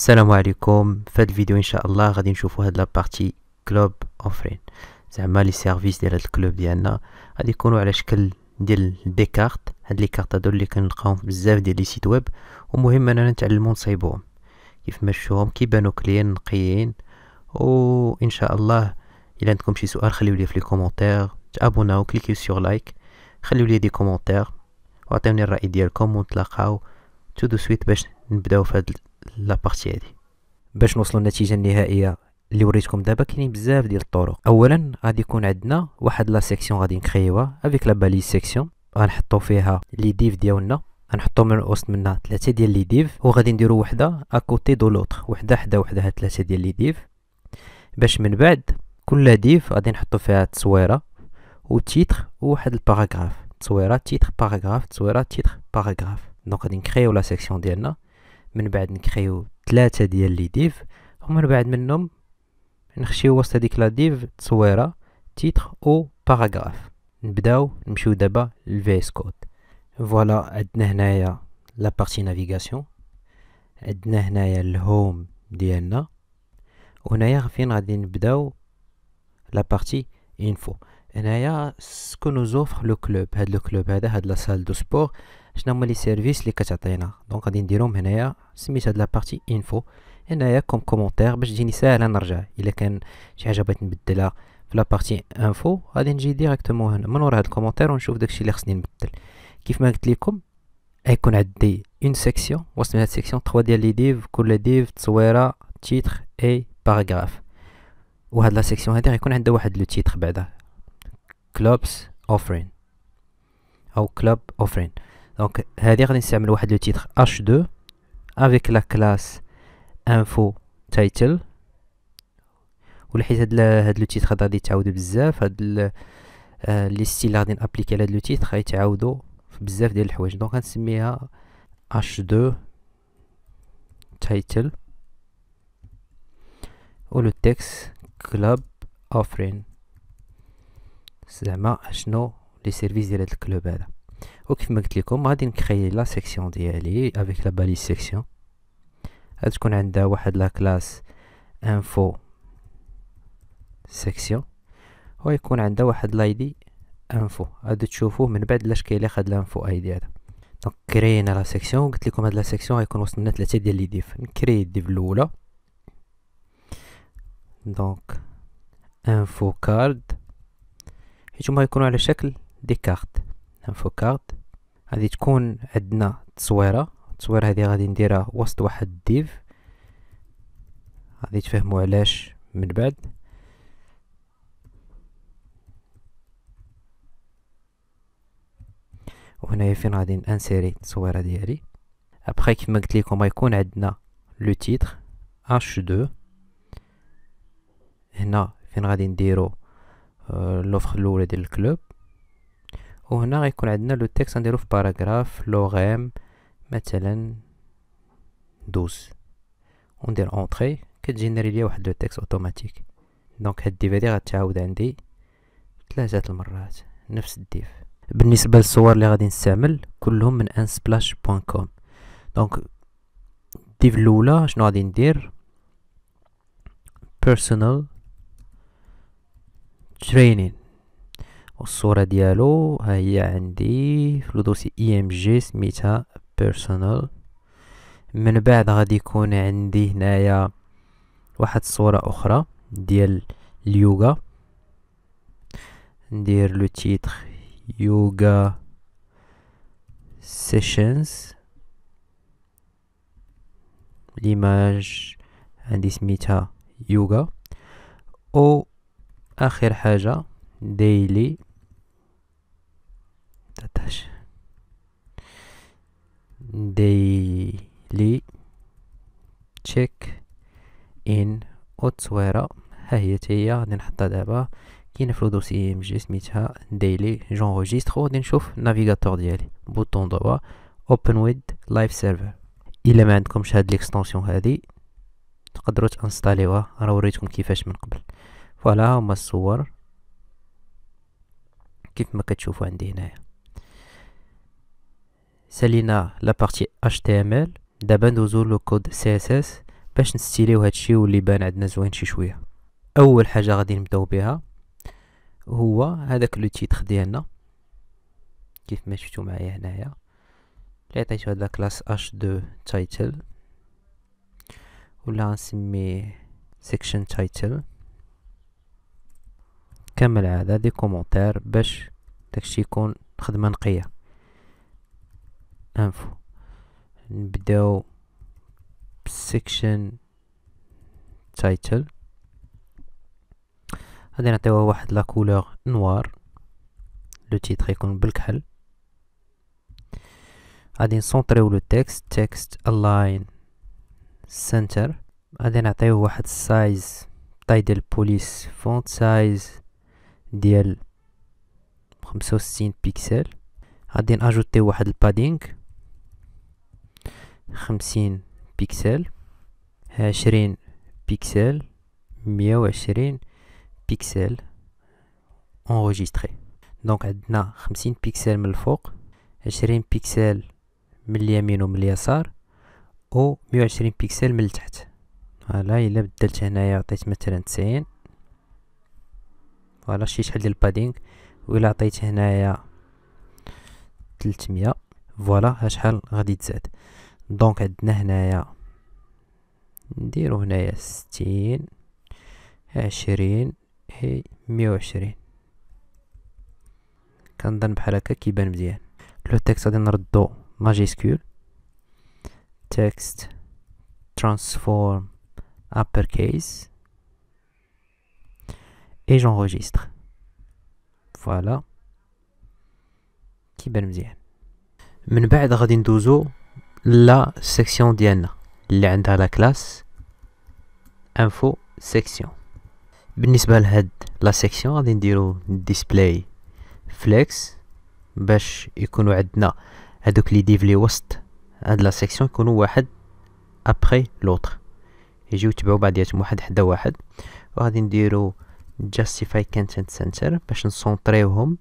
السلام عليكم. في هذا الفيديو ان شاء الله غادي نشوفوا هاد لابارتي كلوب اوفرين، زعما لي سيرفيس ديال هاد الكلوب ديالنا غادي يكونوا على شكل ديال دي كارت. هاد لي كارت هادو اللي كنلقاوهم في بزاف ديال لي سيت ويب، ومهم اننا نتعلموا نصايبوهم كيف مشوهم كيبانوا كليين نقيين. وان شاء الله الا عندكم شي سؤال خليو لي في لي كومونتير، تابوناو كليكيو سور لايك، خليو لي دي كومونتير وعطيوني الراي ديالكم، ونتلاقاو تو دو سويت باش نبداو في هاد لابارتي هادي. باش نوصلوا للنتيجه النهائيه اللي وريتكم دابا كاينين بزاف ديال الطرق. اولا غادي يكون عندنا واحد لا سيكسيون غادي نكريوها افيك لا باليس سيكسيون، غنحطوا فيها لي ديف ديالنا، غنحطوا من الوسط منها 3 ديال لي ديف، وغادي نديروا وحده اكوتي دو لوطر، وحده حدا وحده، هاد 3 ديال لي ديف، باش من بعد كل ديف غادي نحطوا فيها تصويره وتيتر وواحد الباراغراف، تصويره تيتر باراغراف، تصويره تيتر باراغراف. دونك غادي نكريو لا سيكسيون ديالنا، من بعد نكريو 3 ديال لي ديف، ومن بعد منهم نخشيو وسط هذيك لا ديف تصويره تيتر او باراغراف. نبداو نمشيو دابا للفي اس كود. فوالا عندنا هنايا لا بارتي نافيغاسيون، عندنا هنايا الهوم ديالنا، وهنايا فين غادي نبداو لا بارتي انفو. هنايا سكو نو زوفر لو كلوب، هاد لو كلوب هاد لا سال دو سبور، شنو هما لي سيرفيس اللي كتعطينا. دونك غادي نديرهم هنايا، سميت هاد لا بارتي انفو. هنايا كوم كومونتير باش تجيني ساهله نرجع الا كان شي حاجه بغيت نبدلها في لا بارتي انفو، غادي نجي ديريكتومون هنا من ورا هاد الكومونتير ونشوف داكشي اللي خصني نبدل. كيف ما قلت لكم غيكون عندي اون سيكسيون، وسط من هاد السيكسيون 3 ديال لي ديف، كل ديف تصويره تيتر اي باراغراف. وهاد لا سيكسيون هادي غيكون عندها واحد لو تيتر بعدا كلوبس اوفرين او كلوب اوفرين. دونك هادي غادي نستعمل واحد لو تيتر h2 افيك لا كلاس انفو تايتل، ولحيت هاد لو تيتر غادي يتعاودوا بزاف، هاد لي ستيل غادي نابليكي على هاد لو تيتر غيتعاودوا في بزاف ديال الحوايج. دونك غنسميها h2 تايتل، ولو تكست كلوب اوفرين، زعما شنو لي سيرفيس ديال هاد الكلوب هذا. وكيف ما قلت لكم غادي نكري لا سيكسيون ديالي افيك لا باليس سيكسيون، غادي تكون عندها واحد لا كلاس انفو سيكسيون، ويكون عندها واحد لايدي انفو. غادي تشوفوه من بعد لاش كيليق هاد الانفو ايدي هذا. دونك كرينا لا سيكسيون، قلت لكم هاد لا سيكسيون غيكون وسط منها 3 ديال لي ديف. نكري الديف الاولى، دونك انفو كارد، حيت هما يكونوا على شكل دي كارت. انفو كارد غادي تكون عندنا تصويره، التصويره هذه غادي نديرها وسط واحد الديف، غادي تفهموا علاش من بعد. وهنايا فين غادي انسيري التصويره ديالي. ابخي كيف ما قلت لكم غيكون عندنا لو تيتر h2، هنا فين غادي نديرو لوفر الاولى ديال الكلوب، وهنا غيكون عندنا لو تكست نديرو في باراغراف لوغيم مثلا 12، وندير اونطري كتجينيري ليا واحد لو تكست اوتوماتيك. دونك هاد الديف هادي غتعاود عندي 3 المرات نفس الديف. بالنسبه للصور اللي غادي نستعمل كلهم من unsplash.com. دونك الديف الاولى شنو غادي ندير؟ personal training، والصورة ديالو ها هي عندي في الدوسي img سميتها personal. من بعد غادي يكون عندي هنايا واحد الصورة اخرى ديال اليوغا، ندير لو تيتر يوغا سيشنز، ليماج عندي سميتها يوغا، او اخر حاجة daily check in. والتصويره ها هي تاهي غادي نحطها دابا، كاينه في الدوسي ام جي سميتها ديلي جونغوجيستر. وغادي نشوف النافيغاتور ديالي بوطون دوا اوبن ويد لايف سيرفر. الا ما عندكمش هاد ليكستونسيون هادي تقدروا تانستاليوها، راه وريتكم كيفاش من قبل. فوالا هما الصور كيف ما كتشوفوا عندي هنايا. سالينا لا بارتي HTML، دابا ندوزو لو كود CSS باش نستيليو هادشي واللي بان عندنا زوين شي شويه. اول حاجه غادي نبداو بها هو هذاك لو تيتر ديالنا كيف ما شفتوا معايا هنايا اللي عطيتو هاد لا كلاس h2 title ولا نسميه section title كمل عاد دي كومونتير باش داكشي يكون خدمه نقيه. انفو نبداو section title غادي نعطيوه واحد لا كولور نوار، لو تيتر يكون بالكحل. غادي نسونطريو لو تكست align center. غادي نعطيوه واحد السايز طاي ديال بوليس فونت سايز ديال 65 بيكسل. غادي ناجوتيو واحد البادينغ 50 بيكسل، 20 بيكسل، 120 بيكسل انغوجيستري. دونك عندنا 50 بيكسل من الفوق، 20 بيكسل من اليمين ومن اليسار، و 120 بيكسل من التحت. فوالا الا بدلت هنايا عطيت مثلا 90 فوالا شي شحال ديال البادينغ، وإلا عطيت هنايا 300 فوالا ها شحال غادي تزاد. دونك عندنا هنايا نديرو هنايا 60 20 اي 120. كنظن بحال هكا كيبان مزيان. لو تكست غادي نردو ماجيسكول، تكست transform uppercase et j'enregistre. فوالا كيبان مزيان. من بعد غادي ندوزو لا سيكسيون ديالنا اللي عندها لا كلاس انفو سيكسيون. بالنسبه لهاد لا سيكسيون غادي نديرو ديسبلاي فليكس باش يكونوا عندنا هادوك لي ديف لي وسط هاد لا سيكسيون يكونوا واحد ابري لوطر، يجيو يتبعوا بعضياتهم واحد حدا واحد. وغادي نديرو justify content center باش نسونطريوهم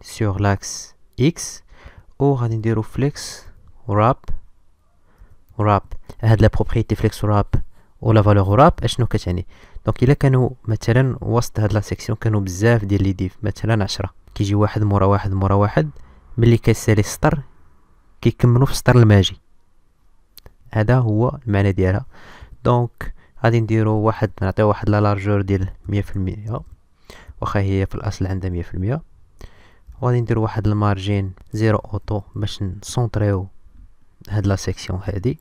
sur l'axe x. وغادي نديرو flex wrap. هاد لا بروبريتي flex wrap ولا valeur wrap اشنو كتعني؟ دونك الا كانوا مثلا وسط هاد لا سيكسيون كانوا بزاف ديال لي ديف مثلا 10 كيجي واحد مورا واحد مورا واحد، ملي كيسالي السطر كيكملوا في السطر الماجي. هذا هو المعنى ديالها. دونك غادي نديرو واحد نعطيو واحد لا لارجور ديال 100% واخا هي في الاصل عندها 100%. وغادي نديرو واحد المارجين زيرو اوتو باش نسونطريو هاد لا سيكسيون هادي.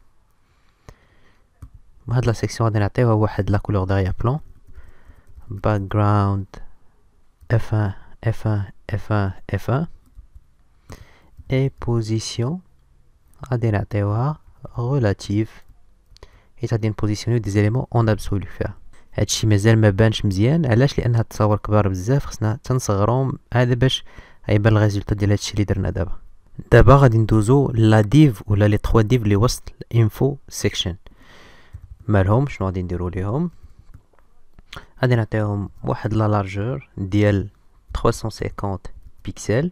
هاد لا سيكسيون غادي نعطيوها واحد لا كولور داريا بلون باكغراوند F1 F1 F1 F1 اي بوزيسيون غادي نعطيوها ريلاتيف حيت غادي نبوزيسيونيو دي زيليمون اون ابسولو فيها. هادشي مازال ما بانش مزيان علاش؟ لان هاد التصاور كبار بزاف خصنا تنصغروهم هذا باش غيبان الريزولطا ديال هادشي اللي درنا دابا. دابا غادي ندوزو لا ديف ولا لي 3 ديف اللي وسط الانفو سيكشن مالهم. شنو غادي نديرو ليهم؟ غادي نعطيهم واحد لا لارجور ديال 350 بيكسل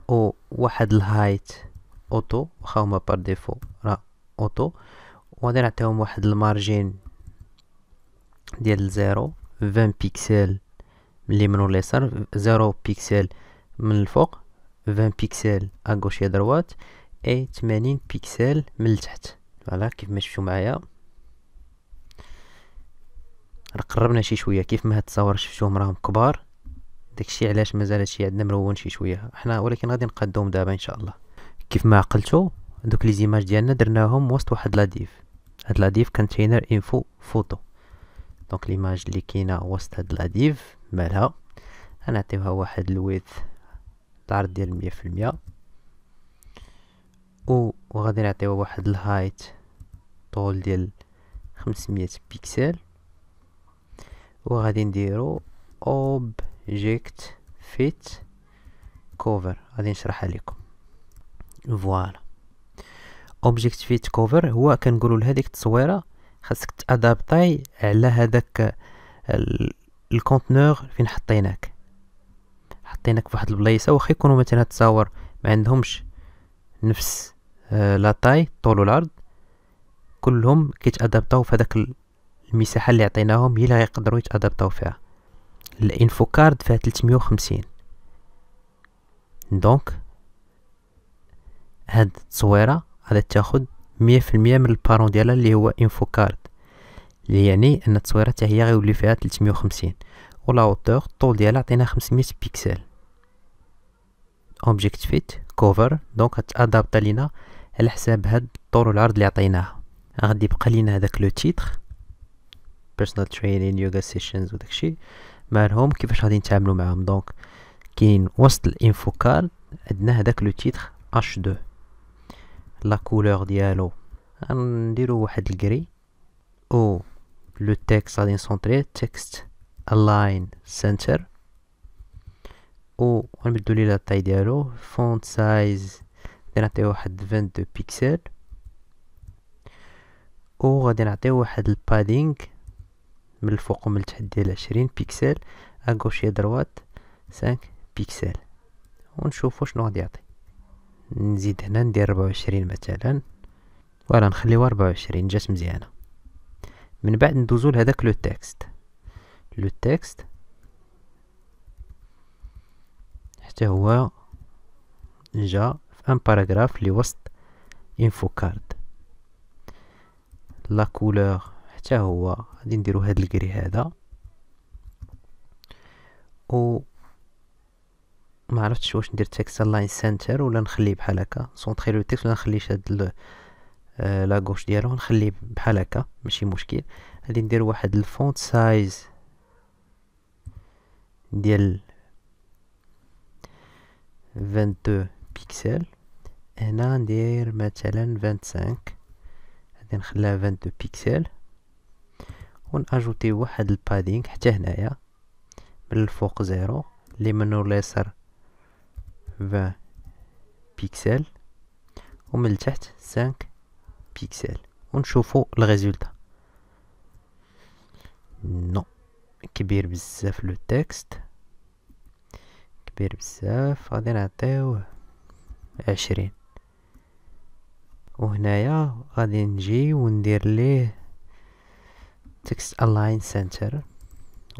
و واحد الهايت اوتو واخا هما بار ديفو راه اوتو. وغادي نعطيهم واحد المارجين ديال 20 بيكسل من اليمين واليسار، 0 بيكسل من الفوق، 20 بيكسل اغوش يا دروات، اي 80 بيكسل من التحت. فوالا كيف ما شفتوا معايا راه قربنا شي شويه. كيف ما هاد التصاور شفتوهم راهم كبار، داكشي علاش مازال هادشي عندنا مرون شي شويه حنا، ولكن غادي نقادوهم دابا ان شاء الله. كيف ما عقلتو دوك لي زيماج ديالنا درناهم وسط واحد لا ديف. هاد لا ديف كونتينر انفو فوتو. دونك ليماج اللي كاينه وسط هاد لا ديف مالها غنعطيوها واحد الويدث العرض ديال 100%، وغادي نعطيوها واحد الهايت طول ديال 500 بيكسل. وغادي نديرو اوبجيكت فيت كوفر. غادي نشرحها لكم. فوالا اوبجيكت فيت كوفر هو كنقولوا لهاديك التصويره خاصك تادابطاي على هذاك الكونتنور فين حطيناك فواحد البلايصه، واخا يكونوا مثلا التصاور ما عندهمش نفس لا طاي طول والعرض، كلهم كيتادابطاو في هذاك المساحه اللي عطيناهم، هي اللي غيقدروا يتادابطاو فيها. الانفو كارد فيها 350، دونك هاد التصويره غادي تاخد 100% من البارون ديالها اللي هو انفو كارد، اللي يعني ان التصويره حتى هي غيولي فيها 350. ولا هوتور الطول ديالها عطينا 500 بيكسل. اوبجيكت فيت كوفر، دونك غتادابط لينا على حساب هاد الطول والعرض اللي عطيناها. غادي يبقى لينا هذاك لو تيتر بيرسونال ترينين يوغا سيشنز وداكشي مالهم كيفاش غادي نتعاملوا معاهم. دونك كاين وسط الانفو كارد عندنا هذاك لو تيتر H2، لا كولور ديالو غنديرو واحد الكري، او لو تكست غادي نسونطريه تكست الاين سنتر، و غنبدلو ليه لا طاي ديالو فونت سايز غادي نعطيو واحد 22 بيكسل، و غادي نعطيو واحد البادينغ من الفوق ومن التحت ديال 20 بيكسل، اغوش يا دروات 5 بيكسل، ونشوفو شنو غادي يعطي. نزيد هنا ندير 24 مثلا، فوالا نخليو 24 جات مزيانه. من بعد ندوزو لهداك لو تكست حتى هو جا في ان باراغراف اللي وسط انفو كارد. لا كولور حتى هو غادي نديرو هاد الكري هذا، و ما عرفتش واش ندير تكست الاين سنتر ولا نخليه بحال هكا سونطري لو تكست، ولا نخليش هاد لا غوش ديالو نخليه بحال هكا ماشي مشكل. غادي ندير واحد الفونت سايز ديال 22 بيكسل، هنا ندير مثلا 25، غادي نخليها 22 بيكسل، وناجوتي واحد البادينغ حتى هنايا من الفوق 0 اللي منو اليسار 20 بيكسل، ومن التحت 5 بيكسل، ونشوفو الريزولتا. نو كبير بزاف لو تكست، كبير بزاف، غادي نعطيوه 20. وهنايا غادي نجي وندير ليه تكست الاين سنتر،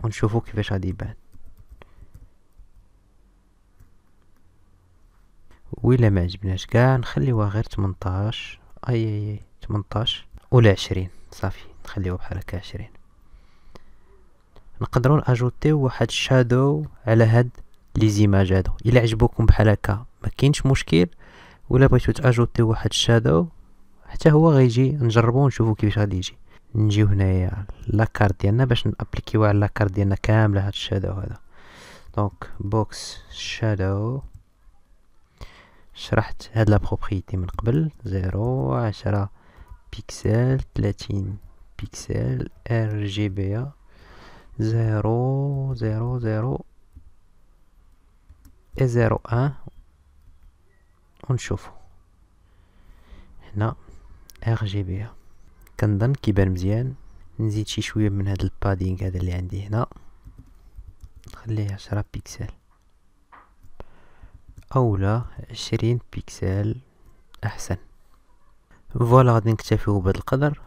ونشوفو كيفاش غادي يبان. وإلا ما عجبناش كاع نخليوها غير 18 اي 18 ولا 20 صافي، نخليوها بحال هكا 20. نقدروا ناجوتيو واحد شادو على هاد لي زيماج هادو. الا عجبوكم بحال هكا ما كاينش مشكل، ولا بغيتو تاجوتيو واحد شادو حتى هو غيجي نجربو ونشوفو كيفاش غادي يجي. نجيو هنايا لاكارت ديالنا باش نابليكيو على لاكارت ديالنا كامله هاد الشادو هذا. دونك بوكس شادو، شرحت هاد لا بروبريتي من قبل، 0 10 بيكسل 30 بيكسل ار جي بي 0 0 0 اي 0 1، ونشوفو هنا ار جي بي. كنظن كيبان مزيان. نزيد شي شويه من هاد البادينغ هذا اللي عندي هنا، نخليه 10 بيكسل اولا 20 بيكسل احسن. فوالا غادي نكتفيو بهذا القدر.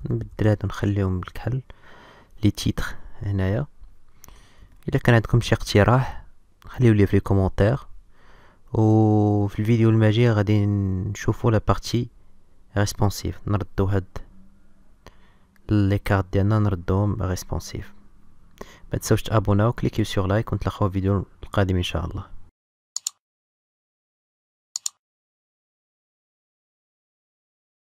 نبدل هادو نخليهم بالكحل لي تيتر هنايا. اذا كان عندكم شي اقتراح خليو لي في لي كومونتير، وفي الفيديو الماجي غادي نشوفوا لا بارتي ريسبونسيف، نردو هاد لي كارت ديالنا نردوهم ريسبونسيف. ما تنساوش تابوناو، كليكيو سور لايك، ونتلاقاو في الفيديو القادم ان شاء الله.